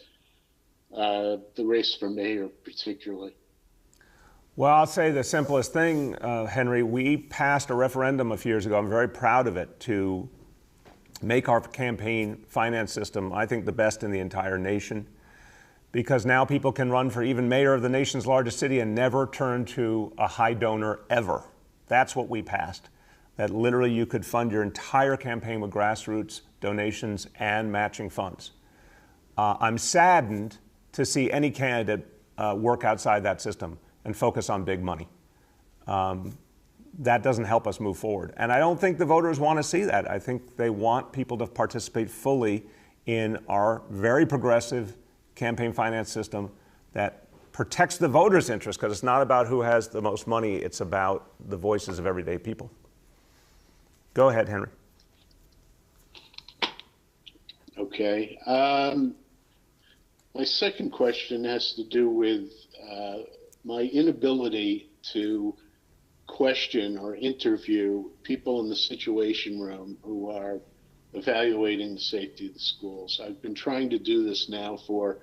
[SPEAKER 11] the race for mayor particularly?
[SPEAKER 1] Well, I'll say the simplest thing, Henry. We passed a referendum a few years ago. I'm very proud of it, to make our campaign finance system, I think, the best in the entire nation. Because now people can run for even mayor of the nation's largest city and never turn to a high donor ever. That's what we passed. That literally you could fund your entire campaign with grassroots donations and matching funds. I'm saddened to see any candidate work outside that system and focus on big money. That doesn't help us move forward. And I don't think the voters want to see that. I think they want people to participate fully in our very progressive campaign finance system that protects the voters' interest, because it's not about who has the most money, it's about the voices of everyday people. Go ahead, Henry.
[SPEAKER 11] Okay. My second question has to do with my inability to question or interview people in the Situation Room who are evaluating the safety of the schools. I've been trying to do this now for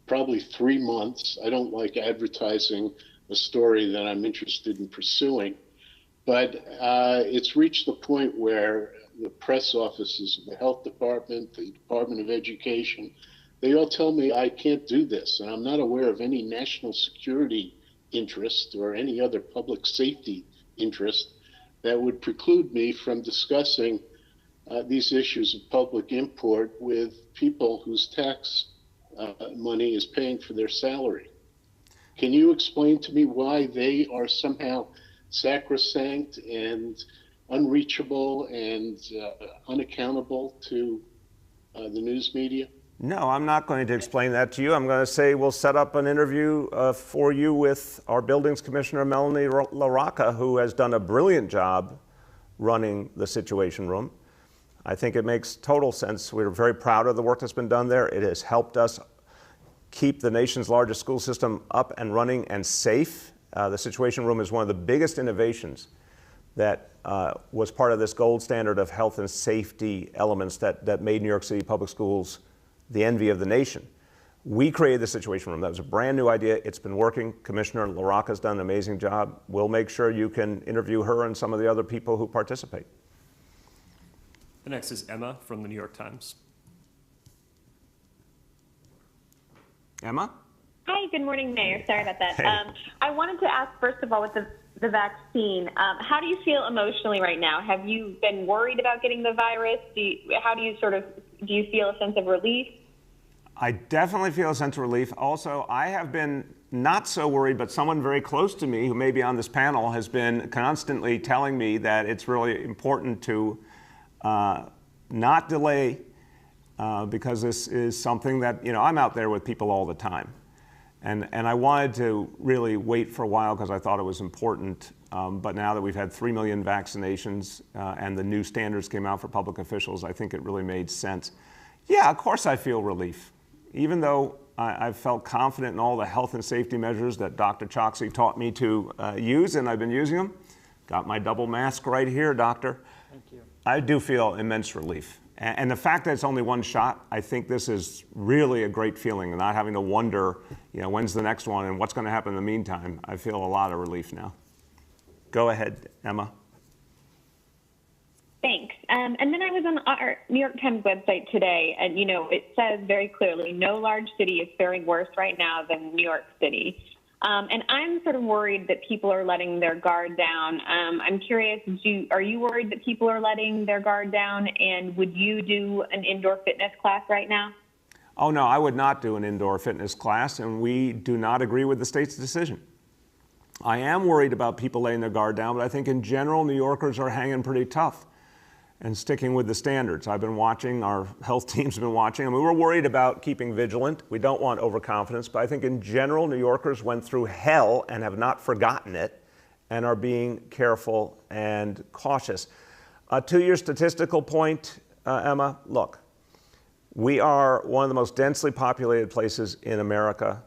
[SPEAKER 11] probably 3 months. I don't like advertising a story that I'm interested in pursuing, but it's reached the point where the press offices of the health department, the Department of Education, they all tell me I can't do this, and I'm not aware of any national security interest or any other public safety interest that would preclude me from discussing these issues of public import with people whose tax money is paying for their salary. Can you explain to me why they are somehow sacrosanct and unreachable and unaccountable to the news media?
[SPEAKER 1] No, I'm not going to explain that to you. I'm going to say we'll set up an interview for you with our buildings commissioner, Melanie LaRocca, who has done a brilliant job running the Situation Room. I think it makes total sense. We're very proud of the work that's been done there. It has helped us keep the nation's largest school system up and running and safe. The Situation Room is one of the biggest innovations that was part of this gold standard of health and safety elements that made New York City public schools the envy of the nation. We created the Situation Room. That was a brand new idea. It's been working. Commissioner LaRocca has done an amazing job. We'll make sure you can interview her and some of the other people who participate.
[SPEAKER 5] The next is Emma from the New York Times.
[SPEAKER 1] Emma?
[SPEAKER 12] Hi, good morning, Mayor. Sorry about that.
[SPEAKER 1] Hey.
[SPEAKER 12] I wanted to ask, first of all, with the vaccine, how do you feel emotionally right now? Have you been worried about getting the virus? Do you feel a sense of relief?
[SPEAKER 1] I definitely feel a sense of relief. Also, I have been not so worried, but someone very close to me who may be on this panel has been constantly telling me that it's really important to not delay because this is something that, I'm out there with people all the time. And I wanted to really wait for a while because I thought it was important. But now that we've had 3 million vaccinations and the new standards came out for public officials, I think it really made sense. Yeah, of course I feel relief. Even though I've felt confident in all the health and safety measures that Dr. Choksi taught me to use, and I've been using them. Got my double mask right here, doctor.
[SPEAKER 4] Thank you.
[SPEAKER 1] I do feel immense relief. And the fact that it's only one shot, I think this is really a great feeling, and not having to wonder, when's the next one and what's going to happen in the meantime. I feel a lot of relief now. Go ahead, Emma.
[SPEAKER 12] Thanks. And then I was on our New York Times website today, and, it says very clearly, no large city is faring worse right now than New York City. And I'm sort of worried that people are letting their guard down. I'm curious, are you worried that people are letting their guard down? And would you do an indoor fitness class right now?
[SPEAKER 1] Oh, no, I would not do an indoor fitness class, and we do not agree with the state's decision. I am worried about people laying their guard down, but I think in general, New Yorkers are hanging pretty tough and sticking with the standards. I've been watching, our health team's been watching, and we were worried about keeping vigilant. We don't want overconfidence, but I think in general, New Yorkers went through hell and have not forgotten it and are being careful and cautious. To your statistical point, Emma, look, we are one of the most densely populated places in America.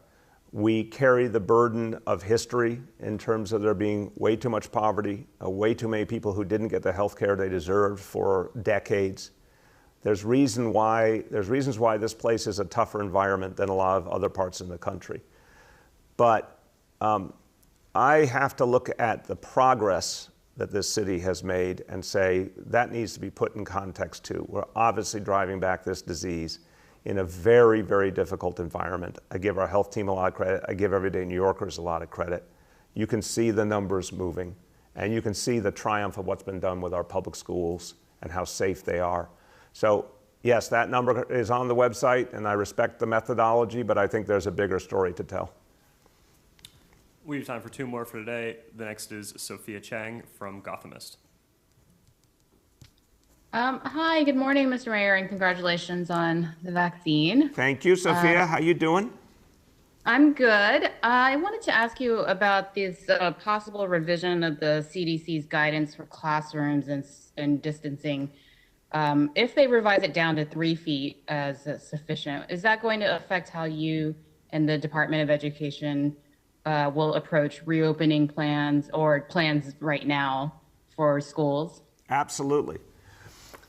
[SPEAKER 1] We carry the burden of history in terms of there being way too much poverty, way too many people who didn't get the health care they deserved for decades. There's reasons why this place is a tougher environment than a lot of other parts in the country. But I have to look at the progress that this city has made and say that needs to be put in context too. We're obviously driving back this disease in a very, very difficult environment. I give our health team a lot of credit. I give everyday New Yorkers a lot of credit. You can see the numbers moving, and you can see the triumph of what's been done with our public schools and how safe they are. So yes, that number is on the website, and I respect the methodology, but I think there's a bigger story to tell.
[SPEAKER 5] We have time for 2 more for today. The next is Sophia Chang from Gothamist.
[SPEAKER 13] Hi, good morning, Mr. Mayor, and congratulations on the vaccine.
[SPEAKER 1] Thank you, Sophia. How you doing?
[SPEAKER 13] I'm good. I wanted to ask you about this possible revision of the CDC's guidance for classrooms and distancing. If they revise it down to 3 feet as sufficient, is that going to affect how you and the Department of Education will approach reopening plans or plans right now for schools?
[SPEAKER 1] Absolutely.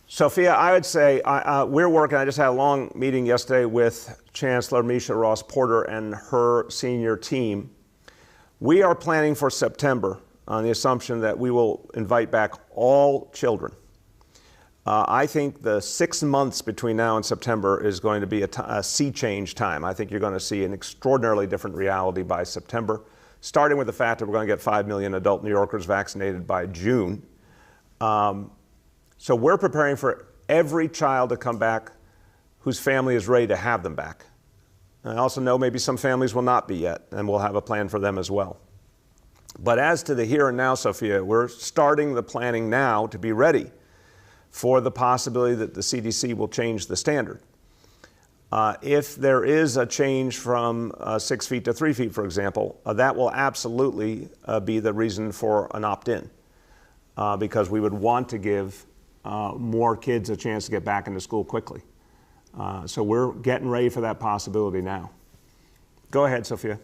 [SPEAKER 1] Sophia, I would say we're working, I just had a long meeting yesterday with Chancellor Misha Ross Porter and her senior team. We are planning for September on the assumption that we will invite back all children. I think the 6 months between now and September is going to be a sea change time. I think you're going to see an extraordinarily different reality by September, starting with the fact that we're going to get 5 million adult New Yorkers vaccinated by June. So we're preparing for every child to come back whose family is ready to have them back. I also know maybe some families will not be yet, and we'll have a plan for them as well. But as to the here and now, Sophia, we're starting the planning now to be ready for the possibility that the CDC will change the standard. If there is a change from 6 feet to 3 feet, for example, that will absolutely be the reason for an opt-in, because we would want to give more kids a chance to get back into school quickly. So we're getting ready for that possibility now. Go ahead, Sophia.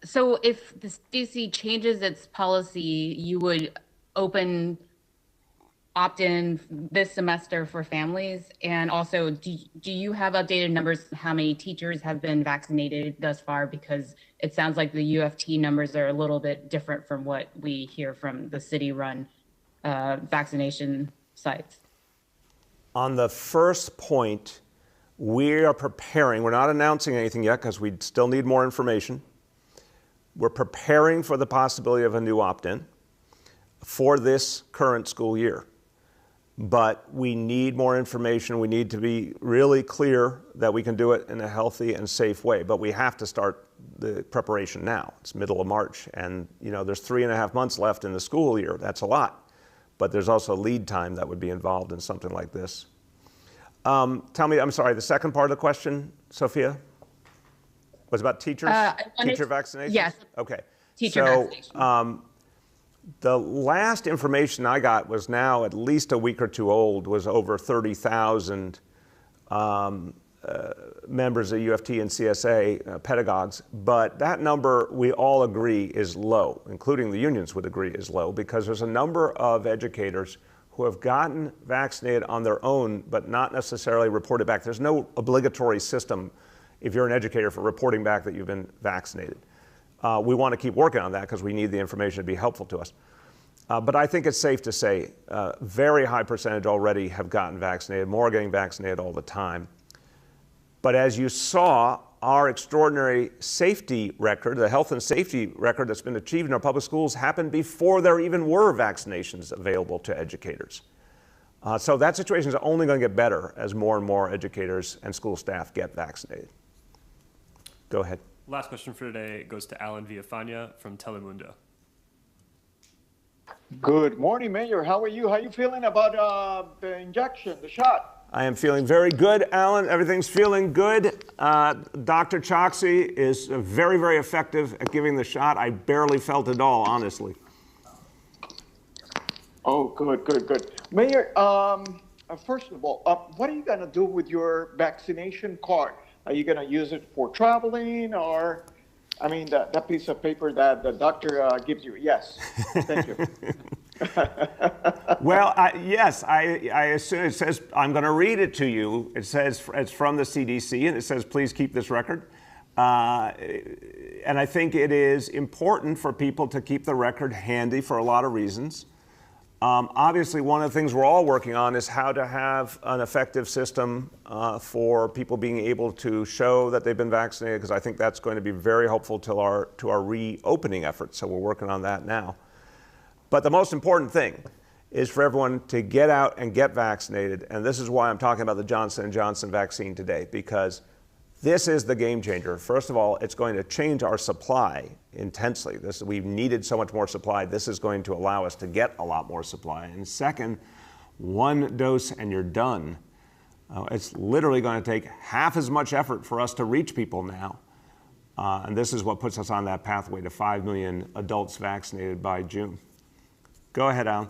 [SPEAKER 13] So if the CDC changes its policy, you would opt-in this semester for families? And also, do you have updated numbers how many teachers have been vaccinated thus far? Because it sounds like the UFT numbers are a little bit different from what we hear from the city-run vaccination sites.
[SPEAKER 1] On the first point, we are preparing. We're not announcing anything yet because we still need more information. We're preparing for the possibility of a new opt-in for this current school year. But we need more information. We need to be really clear that we can do it in a healthy and safe way. But we have to start the preparation now. It's middle of March. And there's 3.5 months left in the school year. That's a lot. But there's also lead time that would be involved in something like this. Tell me, I'm sorry, the second part of the question, Sophia, was about teachers? Teacher vaccination?
[SPEAKER 13] Yes.
[SPEAKER 1] Okay.
[SPEAKER 13] Teacher vaccination.
[SPEAKER 1] The last information I got was now at least a week or two old, was over 30,000 members of UFT and CSA, pedagogues. But that number, we all agree, is low, including the unions would agree is low, because there's a number of educators who have gotten vaccinated on their own, but not necessarily reported back. There's no obligatory system, if you're an educator, for reporting back that you've been vaccinated. We want to keep working on that because we need the information to be helpful to us. But I think it's safe to say very high percentage already have gotten vaccinated, more are getting vaccinated all the time. But as you saw, our extraordinary safety record, the health and safety record that's been achieved in our public schools, happened before there even were vaccinations available to educators. So that situation is only going to get better as more and more educators and school staff get vaccinated. Go ahead.
[SPEAKER 5] Last question for today goes to Alan Villafana from Telemundo.
[SPEAKER 14] Good morning, Mayor. How are you? How are you feeling about the injection, the shot?
[SPEAKER 1] I am feeling very good, Alan. Everything's feeling good. Dr. Choksi is very, very effective at giving the shot. I barely felt it all, honestly.
[SPEAKER 14] Oh, good. Mayor, first of all, what are you going to do with your vaccination card? Are you going to use it for traveling, or, I mean, that piece of paper that the doctor gives you? Yes. Thank you.
[SPEAKER 1] Well, yes, I assume it says, I'm going to read it to you. It says, it's from the CDC, and it says, please keep this record. And I think it is important for people to keep the record handy for a lot of reasons. Obviously, one of the things we're all working on is how to have an effective system for people being able to show that they've been vaccinated, because I think that's going to be very helpful to our reopening efforts. So we're working on that now. But the most important thing is for everyone to get out and get vaccinated. And this is why I'm talking about the Johnson & Johnson vaccine today, because this is the game changer. First of all, it's going to change our supply intensely. We've needed so much more supply. This is going to allow us to get a lot more supply. And second, one dose and you're done. It's literally going to take half as much effort for us to reach people now. And this is what puts us on that pathway to 5 million adults vaccinated by June. Go ahead, Alan.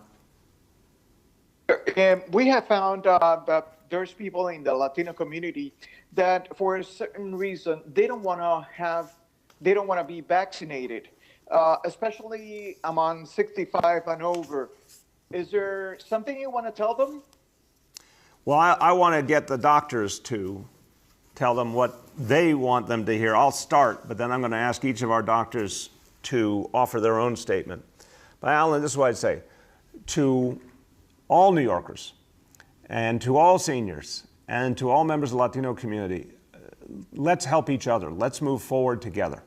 [SPEAKER 14] We have found that there's people in the Latino community that, for a certain reason, they don't want to be vaccinated, especially among 65 and over. Is there something you want to tell them?
[SPEAKER 1] Well, I want to get the doctors to tell them what they want them to hear. I'll start, but then I'm going to ask each of our doctors to offer their own statement. But Alan, this is what I'd say. To all New Yorkers, and to all seniors, and to all members of the Latino community, let's help each other. Let's move forward together.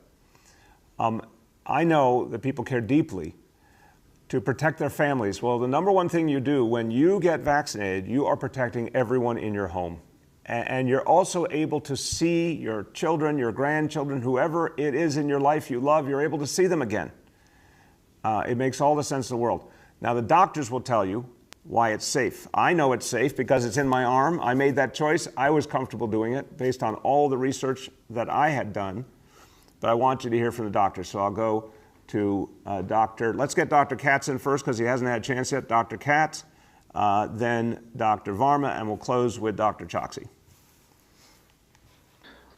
[SPEAKER 1] I know that people care deeply to protect their families. Well, the number one thing you do when you get vaccinated, you are protecting everyone in your home. And you're also able to see your children, your grandchildren, whoever it is in your life you love, you're able to see them again. It makes all the sense in the world. Now, the doctors will tell you why it's safe. I know it's safe because it's in my arm. I made that choice. I was comfortable doing it based on all the research that I had done. But I want you to hear from the doctor. So I'll go to let's get Dr. Katz in first because he hasn't had a chance yet. Dr. Katz, then Dr. Varma, and we'll close with Dr. Choksi.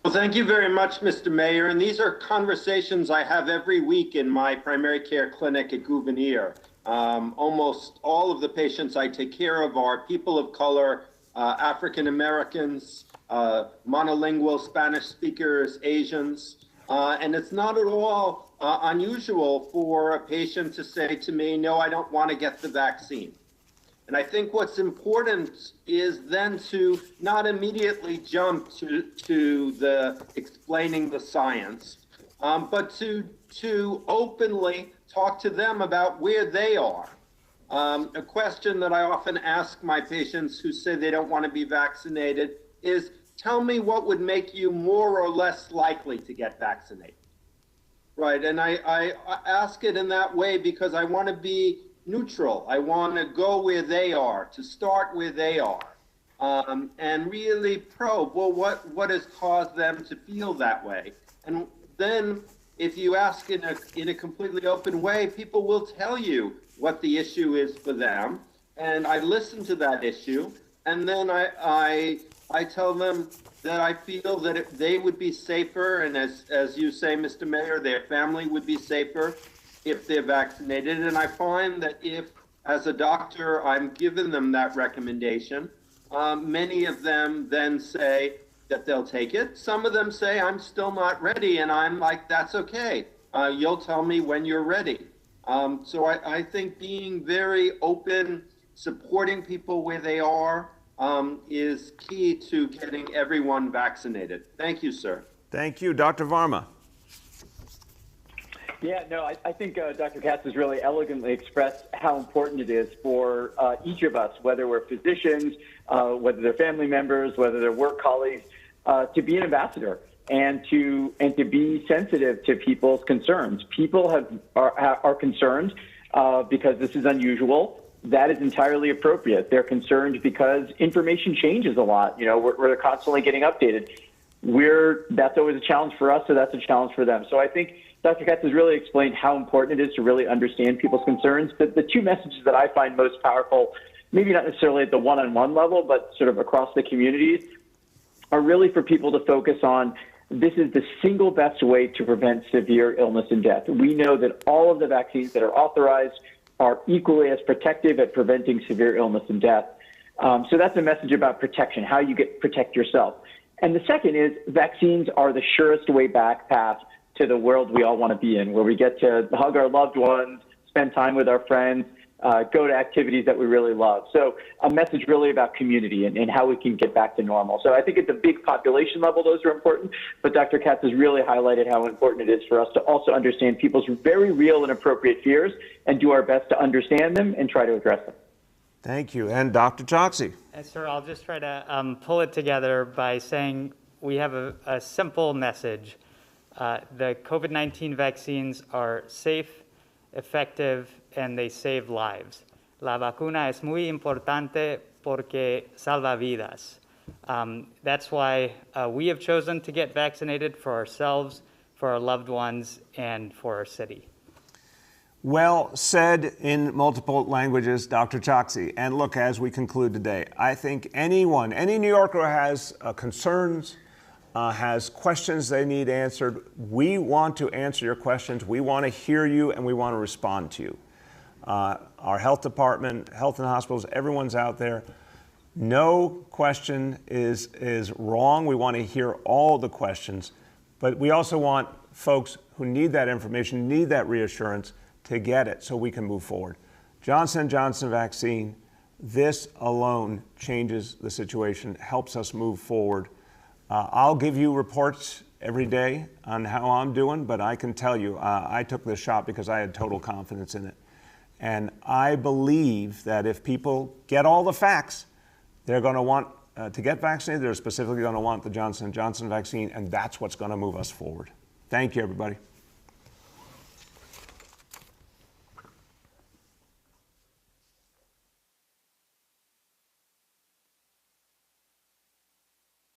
[SPEAKER 15] Well, thank you very much, Mr. Mayor. And these are conversations I have every week in my primary care clinic at Gouverneur. Almost all of the patients I take care of are people of color, African Americans, monolingual Spanish speakers, Asians. And it's not at all unusual for a patient to say to me, no, I don't want to get the vaccine. And I think what's important is then to not immediately jump to the explaining the science, but to openly talk to them about where they are. A question that I often ask my patients who say they don't want to be vaccinated is, tell me what would make you more or less likely to get vaccinated. Right, and I ask it in that way because I want to be neutral. I want to go where they are, to start where they are, and really probe, well, what has caused them to feel that way? And then if you ask in a completely open way, people will tell you what the issue is for them. And I listen to that issue, and then I tell them that I feel that they would be safer, and as you say, Mr. Mayor, their family would be safer if they're vaccinated. And I find that if, as a doctor, I'm giving them that recommendation, many of them then say that they'll take it. Some of them say, I'm still not ready, and I'm like, that's okay. You'll tell me when you're ready. So I think being very open, supporting people where they are, is key to getting everyone vaccinated. Thank you, sir.
[SPEAKER 1] Thank you. Dr. Varma.
[SPEAKER 7] Yeah, no, I think Dr. Katz has really elegantly expressed how important it is for each of us, whether we're physicians, whether they're family members, whether they're work colleagues, to be an ambassador and to be sensitive to people's concerns. People are concerned because this is unusual. That is entirely appropriate. They're concerned because information changes a lot. You know, we're constantly getting updated. That's always a challenge for us, so that's a challenge for them. So I think Dr. Katz has really explained how important it is to really understand people's concerns. But the two messages that I find most powerful, maybe not necessarily at the one-on-one level, but sort of across the communities, are really for people to focus on this is the single best way to prevent severe illness and death. We know that all of the vaccines that are authorized are equally as protective at preventing severe illness and death. So that's a message about protection, how you protect yourself. And the second is vaccines are the surest way back path to the world we all want to be in, where we get to hug our loved ones, spend time with our friends, go to activities that we really love. So a message really about community and how we can get back to normal. So I think at the big population level, those are important, but Dr. Katz has really highlighted how important it is for us to also understand people's very real and appropriate fears and do our best to understand them and try to address them.
[SPEAKER 1] Thank you. And Dr. Choksi.
[SPEAKER 4] Sir, I'll just try to pull it together by saying we have a simple message. The COVID-19 vaccines are safe, effective, and they save lives. La vacuna es muy importante porque salva vidas. That's why we have chosen to get vaccinated for ourselves, for our loved ones, and for our city.
[SPEAKER 1] Well said in multiple languages, Dr. Choksi. And look, as we conclude today, I think any New Yorker who has concerns, has questions they need answered, we want to answer your questions. We want to hear you, and we want to respond to you. Our health department, health and hospitals, everyone's out there. No question is wrong. We want to hear all the questions, but we also want folks who need that information, need that reassurance to get it so we can move forward. Johnson & Johnson vaccine, this alone changes the situation, helps us move forward. I'll give you reports every day on how I'm doing, but I can tell you I took this shot because I had total confidence in it. And I believe that if people get all the facts, they're going to want to get vaccinated. They're specifically going to want the Johnson & Johnson vaccine, and that's what's going to move us forward. Thank you, everybody.